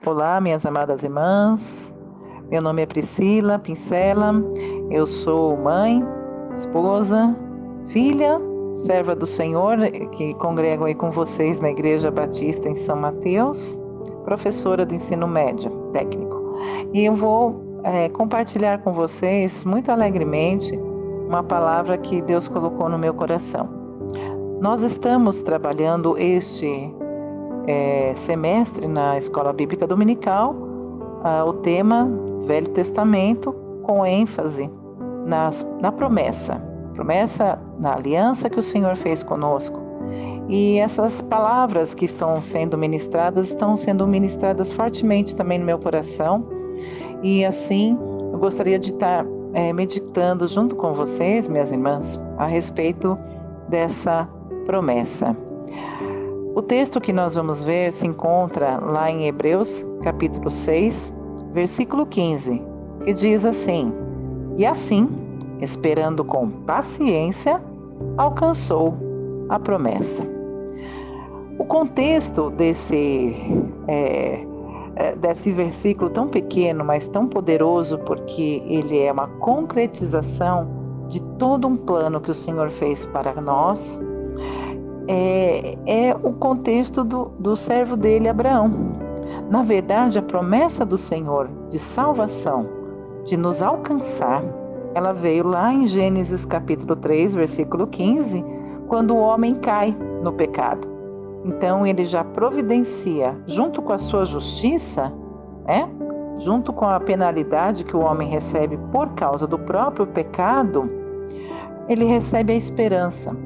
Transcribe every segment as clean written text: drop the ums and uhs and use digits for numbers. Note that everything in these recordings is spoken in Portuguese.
Olá, minhas amadas irmãs. Meu nome é Priscila Pincela. Eu sou mãe, esposa, filha, serva do Senhor, que congrego aí com vocês na Igreja Batista em São Mateus, professora do ensino médio técnico. E eu vou compartilhar com vocês, muito alegremente, uma palavra que Deus colocou no meu coração. Nós estamos trabalhando este semestre na Escola Bíblica Dominical, o tema Velho Testamento, com ênfase na promessa na aliança que o Senhor fez conosco. E essas palavras que estão sendo ministradas fortemente também no meu coração. E assim, eu gostaria de estar meditando junto com vocês, minhas irmãs, a respeito dessa promessa. O texto que nós vamos ver se encontra lá em Hebreus, capítulo 6, versículo 15, que diz assim: E assim, esperando com paciência, alcançou a promessa. O contexto desse versículo tão pequeno, mas tão poderoso, porque ele é uma concretização de todo um plano que o Senhor fez para nós, é o contexto do servo dele, Abraão. Na verdade, a promessa do Senhor de salvação, de nos alcançar, ela veio lá em Gênesis capítulo 3, versículo 15, quando o homem cai no pecado. Então, ele já providencia, junto com a sua justiça, junto com a penalidade que o homem recebe por causa do próprio pecado, ele recebe a esperança,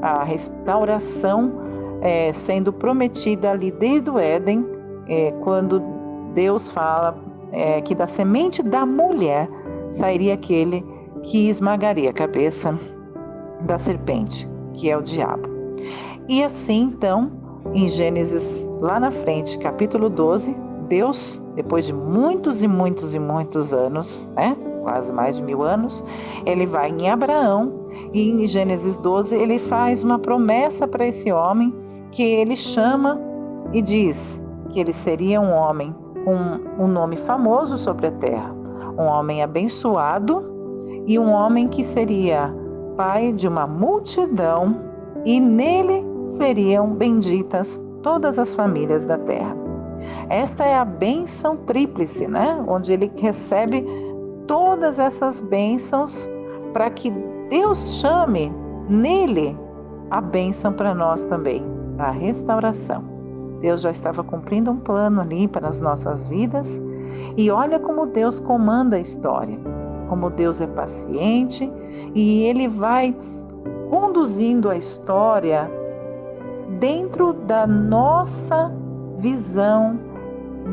a restauração sendo prometida ali desde o Éden, quando Deus fala que da semente da mulher sairia aquele que esmagaria a cabeça da serpente, que é o diabo. E assim, então, em Gênesis, lá na frente, capítulo 12, Deus, depois de muitos e muitos e muitos anos, quase mais de 1000 anos, ele vai em Abraão, e em Gênesis 12 ele faz uma promessa para esse homem, que ele chama e diz que ele seria um homem com um nome famoso sobre a terra, um homem abençoado e um homem que seria pai de uma multidão, e nele seriam benditas todas as famílias da terra. Esta é a bênção tríplice, onde ele recebe todas essas bênçãos para que Deus chame nele a bênção para nós também, a restauração. Deus já estava cumprindo um plano ali para as nossas vidas, e olha como Deus comanda a história, como Deus é paciente, e Ele vai conduzindo a história dentro da nossa visão,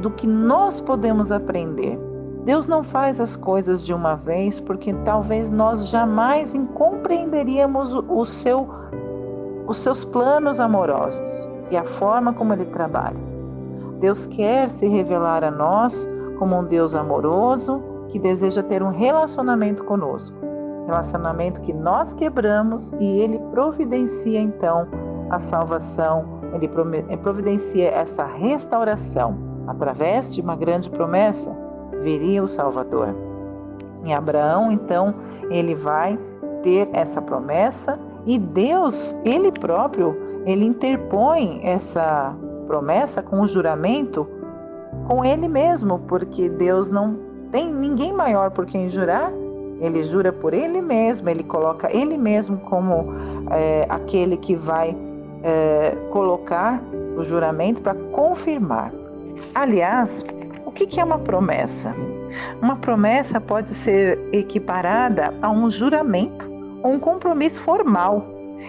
do que nós podemos aprender. Deus não faz as coisas de uma vez, porque talvez nós jamais compreenderíamos os seus planos amorosos e a forma como Ele trabalha. Deus quer se revelar a nós como um Deus amoroso, que deseja ter um relacionamento conosco. Relacionamento que nós quebramos, e Ele providencia então a salvação, Ele providencia essa restauração. Através de uma grande promessa, viria o Salvador. Em Abraão, então, ele vai ter essa promessa, e Deus, Ele próprio, Ele interpõe essa promessa com o juramento com Ele mesmo, porque Deus não tem ninguém maior por quem jurar. Ele jura por Ele mesmo, Ele coloca Ele mesmo como aquele que vai colocar o juramento para confirmar. Aliás, o que é uma promessa? Uma promessa pode ser equiparada a um juramento ou um compromisso formal.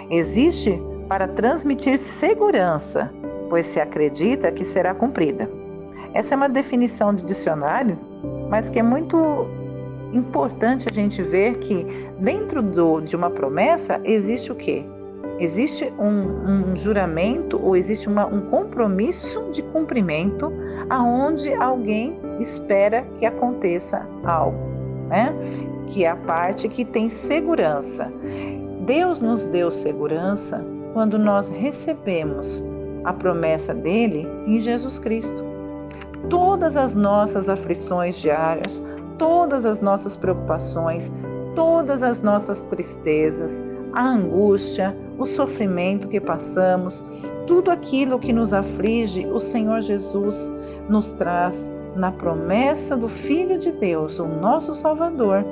Existe para transmitir segurança, pois se acredita que será cumprida. Essa é uma definição de dicionário, mas que é muito importante a gente ver que dentro de uma promessa existe o quê? Existe um juramento, ou existe um compromisso de cumprimento, aonde alguém espera que aconteça algo, que é a parte que tem segurança. Deus nos deu segurança quando nós recebemos a promessa dele em Jesus Cristo. todas as nossas aflições diárias, todas as nossas preocupações, todas as nossas tristezas, a angústia, o sofrimento que passamos, tudo aquilo que nos aflige, o Senhor Jesus nos traz na promessa do Filho de Deus, o nosso Salvador.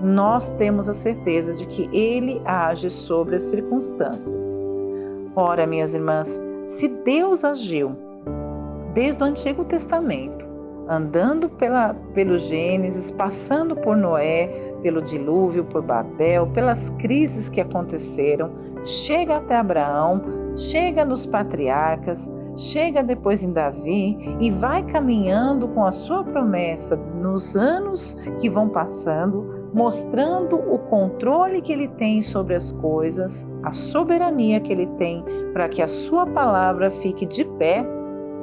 Nós temos a certeza de que Ele age sobre as circunstâncias. Ora, minhas irmãs, se Deus agiu desde o Antigo Testamento, andando pelo Gênesis, passando por Noé, pelo dilúvio, por Babel, pelas crises que aconteceram, chega até Abraão, chega nos patriarcas, chega depois em Davi e vai caminhando com a sua promessa nos anos que vão passando, mostrando o controle que Ele tem sobre as coisas, a soberania que Ele tem para que a sua palavra fique de pé.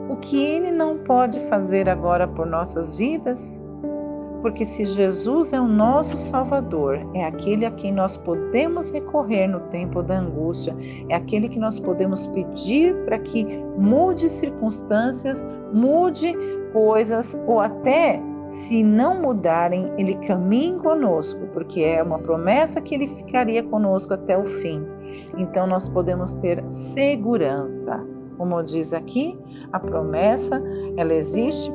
O que Ele não pode fazer agora por nossas vidas? Porque se Jesus é o nosso Salvador, é aquele a quem nós podemos recorrer no tempo da angústia, é aquele que nós podemos pedir para que mude circunstâncias, mude coisas, ou até, se não mudarem, Ele caminhe conosco, porque é uma promessa que Ele ficaria conosco até o fim. Então nós podemos ter segurança. Como diz aqui, a promessa, ela existe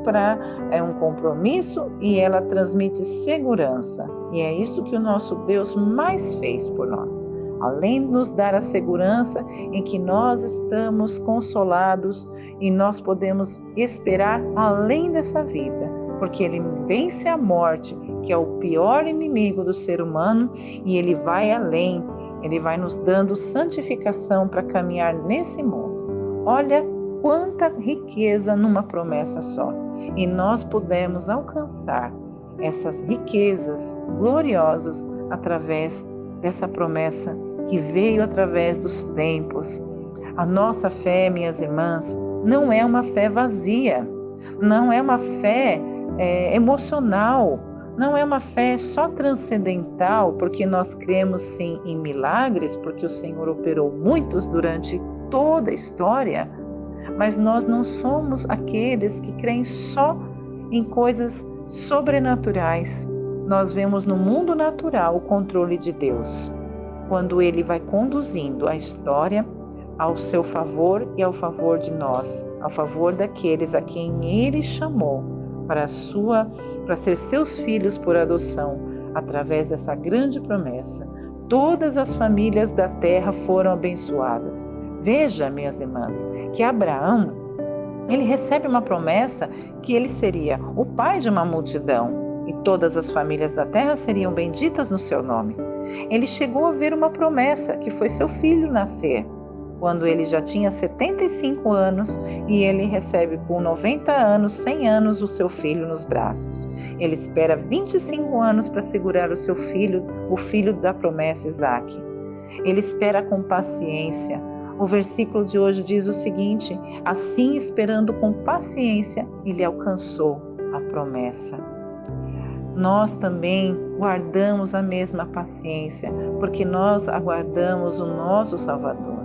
é um compromisso e ela transmite segurança. E é isso que o nosso Deus mais fez por nós. Além de nos dar a segurança em que nós estamos consolados e nós podemos esperar além dessa vida, porque Ele vence a morte, que é o pior inimigo do ser humano, e Ele vai além, Ele vai nos dando santificação para caminhar nesse mundo. Olha quanta riqueza numa promessa só. E nós podemos alcançar essas riquezas gloriosas através dessa promessa que veio através dos tempos. A nossa fé, minhas irmãs, não é uma fé vazia, não é uma fé emocional, não é uma fé só transcendental, porque nós cremos sim em milagres, porque o Senhor operou muitos durante toda a história, mas nós não somos aqueles que creem só em coisas sobrenaturais. Nós vemos no mundo natural o controle de Deus, quando Ele vai conduzindo a história ao seu favor e ao favor de nós, ao favor daqueles a quem Ele chamou para ser seus filhos por adoção, através dessa grande promessa. Todas as famílias da terra foram abençoadas. Veja, minhas irmãs, que Abraão, ele recebe uma promessa que ele seria o pai de uma multidão e todas as famílias da terra seriam benditas no seu nome. Ele chegou a ver uma promessa que foi seu filho nascer, quando ele já tinha 75 anos e ele recebe por 90 anos, 100 anos, o seu filho nos braços. Ele espera 25 anos para segurar o seu filho, o filho da promessa, Isaque. Ele espera com paciência. O versículo de hoje diz o seguinte: assim, esperando com paciência, ele alcançou a promessa. Nós também guardamos a mesma paciência, porque nós aguardamos o nosso Salvador.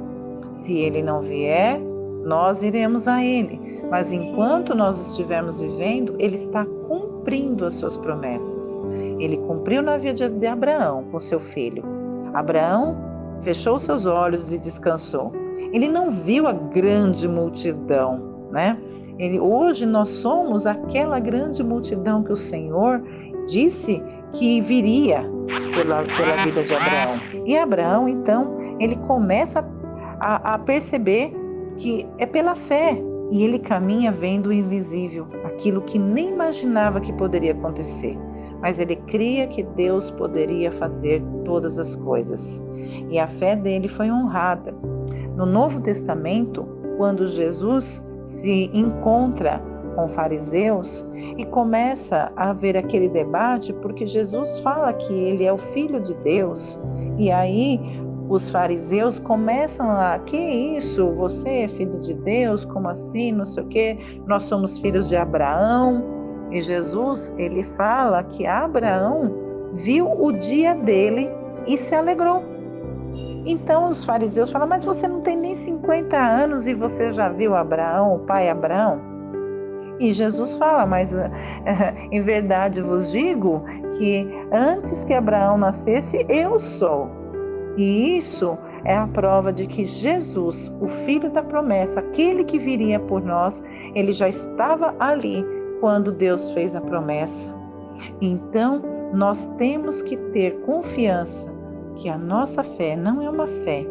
Se ele não vier, nós iremos a ele. Mas enquanto nós estivermos vivendo, ele está cumprindo as suas promessas. Ele cumpriu na vida de Abraão com seu filho. Abraão fechou seus olhos e descansou. Ele não viu a grande multidão, né? Hoje nós somos aquela grande multidão que o Senhor disse que viria pela vida de Abraão. E Abraão, então, ele começa a perceber que é pela fé, e ele caminha vendo o invisível, aquilo que nem imaginava que poderia acontecer, mas ele cria que Deus poderia fazer todas as coisas, e a fé dele foi honrada. No Novo Testamento, quando Jesus se encontra com fariseus e começa a haver aquele debate, porque Jesus fala que ele é o Filho de Deus, e aí os fariseus começam a: que isso? Você é filho de Deus? Como assim? Não sei o quê. Nós somos filhos de Abraão. E Jesus, ele fala que Abraão viu o dia dele e se alegrou. Então os fariseus falam: mas você não tem nem 50 anos e você já viu Abraão, o pai Abraão? E Jesus fala, mas em verdade vos digo que antes que Abraão nascesse, eu sou. E isso é a prova de que Jesus, o Filho da promessa, aquele que viria por nós, ele já estava ali quando Deus fez a promessa. Então, nós temos que ter confiança que a nossa fé não é uma fé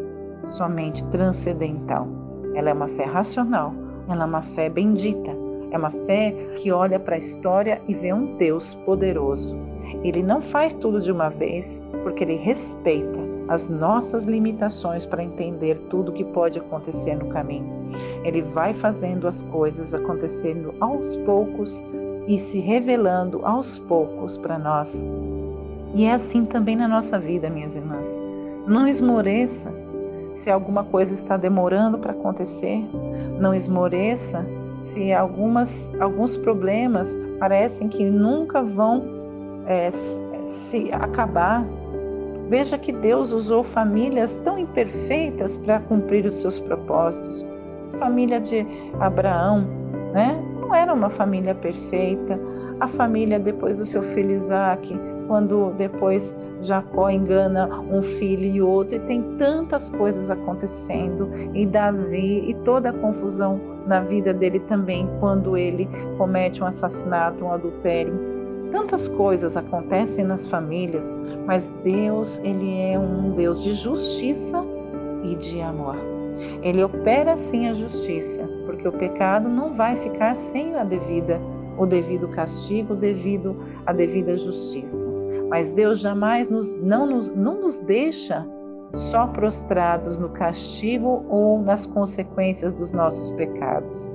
somente transcendental. Ela é uma fé racional, ela é uma fé bendita, é uma fé que olha para a história e vê um Deus poderoso. Ele não faz tudo de uma vez, porque ele respeita as nossas limitações para entender tudo que pode acontecer no caminho. Ele vai fazendo as coisas acontecendo aos poucos e se revelando aos poucos para nós. E é assim também na nossa vida, minhas irmãs. Não esmoreça se alguma coisa está demorando para acontecer. Não esmoreça se alguns problemas parecem que nunca vão se acabar. Veja que Deus usou famílias tão imperfeitas para cumprir os seus propósitos. A família de Abraão, né? Não era uma família perfeita. A família depois do seu filho Isaque, quando depois Jacó engana um filho e outro, e tem tantas coisas acontecendo, e Davi, e toda a confusão na vida dele também, quando ele comete um assassinato, um adultério. Tantas coisas acontecem nas famílias, mas Deus, ele é um Deus de justiça e de amor. Ele opera sim a justiça, porque o pecado não vai ficar sem o devido castigo, a devida justiça. Mas Deus jamais não nos deixa só prostrados no castigo ou nas consequências dos nossos pecados.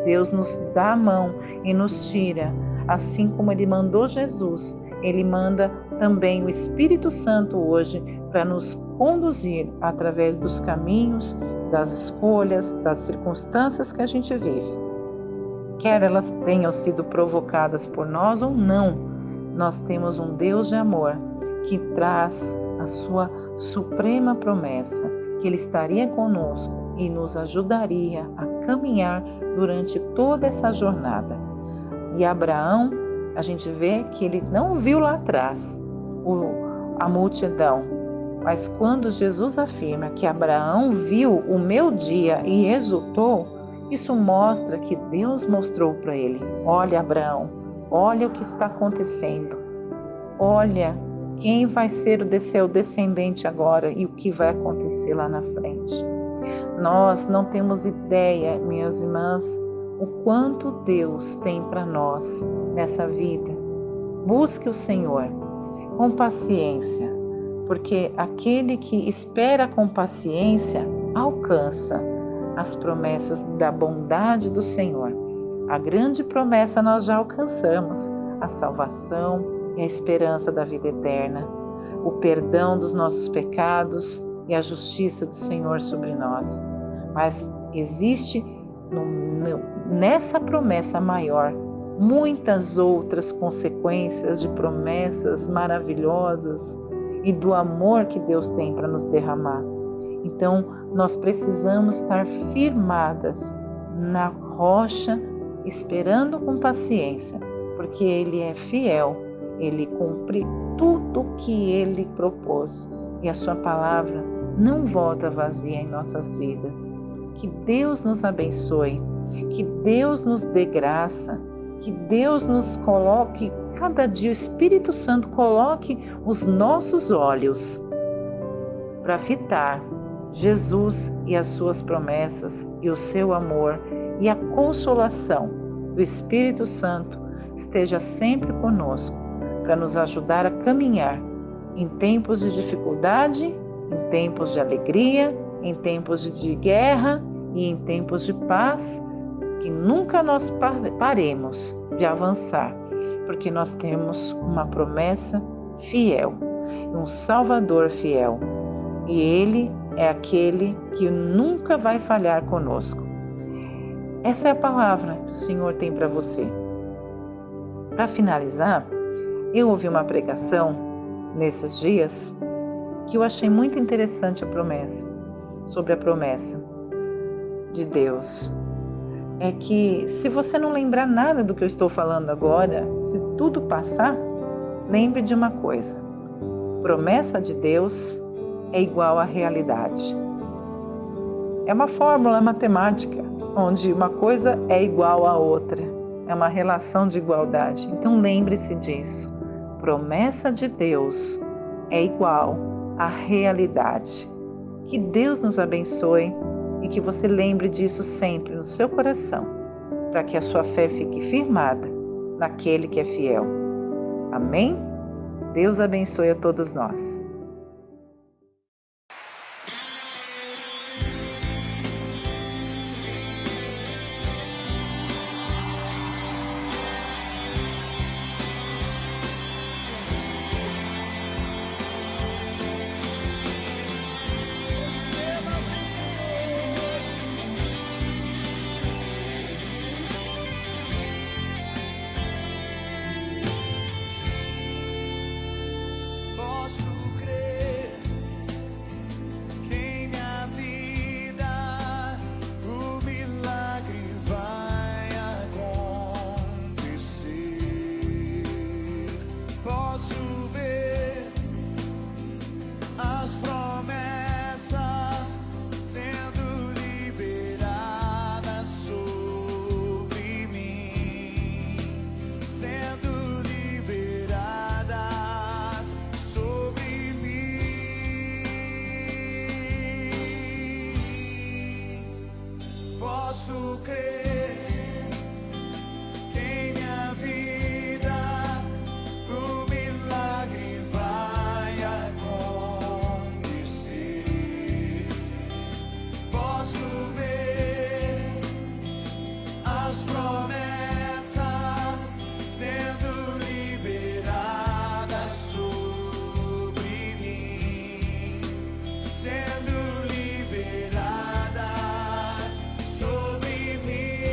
Deus nos dá a mão e nos tira. Assim como Ele mandou Jesus, Ele manda também o Espírito Santo hoje para nos conduzir através dos caminhos, das escolhas, das circunstâncias que a gente vive. Quer elas tenham sido provocadas por nós ou não, nós temos um Deus de amor que traz a sua suprema promessa, que Ele estaria conosco e nos ajudaria a caminhar durante toda essa jornada. E Abraão, a gente vê que ele não viu lá atrás a multidão, mas quando Jesus afirma que Abraão viu o meu dia e exultou, isso mostra que Deus mostrou para ele: olha, Abraão, olha o que está acontecendo, olha quem vai ser o seu descendente agora e o que vai acontecer lá na frente. Nós não temos ideia, minhas irmãs, o quanto Deus tem para nós nessa vida. Busque o Senhor com paciência, porque aquele que espera com paciência alcança as promessas da bondade do Senhor. A grande promessa nós já alcançamos, a salvação e a esperança da vida eterna, o perdão dos nossos pecados e a justiça do Senhor sobre nós. Mas existe nessa promessa maior muitas outras consequências de promessas maravilhosas e do amor que Deus tem para nos derramar. Então, nós precisamos estar firmadas na rocha, esperando com paciência, porque Ele é fiel, Ele cumpre tudo o que Ele propôs e a Sua palavra não volta vazia em nossas vidas. Que Deus nos abençoe, que Deus nos dê graça, que Deus nos coloque, cada dia o Espírito Santo coloque os nossos olhos para fitar Jesus e as suas promessas e o seu amor e a consolação do Espírito Santo esteja sempre conosco para nos ajudar a caminhar em tempos de dificuldade, em tempos de alegria, em tempos de guerra e em tempos de paz, que nunca nós paremos de avançar, porque nós temos uma promessa fiel, um Salvador fiel, e Ele é aquele que nunca vai falhar conosco. Essa é a palavra que o Senhor tem para você. Para finalizar, eu ouvi uma pregação nesses dias que eu achei muito interessante sobre a promessa de Deus. é que, se você não lembrar nada do que eu estou falando agora, se tudo passar, lembre de uma coisa: promessa de Deus é igual à realidade. É uma fórmula matemática, onde uma coisa é igual à outra. É uma relação de igualdade. Então lembre-se disso. Promessa de Deus é igual à realidade. Que Deus nos abençoe e que você lembre disso sempre no seu coração, para que a sua fé fique firmada naquele que é fiel. Amém? Deus abençoe a todos nós. Posso crer que em minha vida o milagre vai acontecer. Posso ver as promessas sendo liberadas sobre mim, sendo liberadas sobre mim.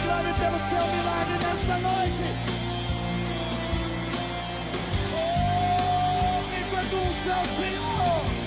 clame pelo seu milagre nessa noite. Oh, vem com a tua unção, Senhor.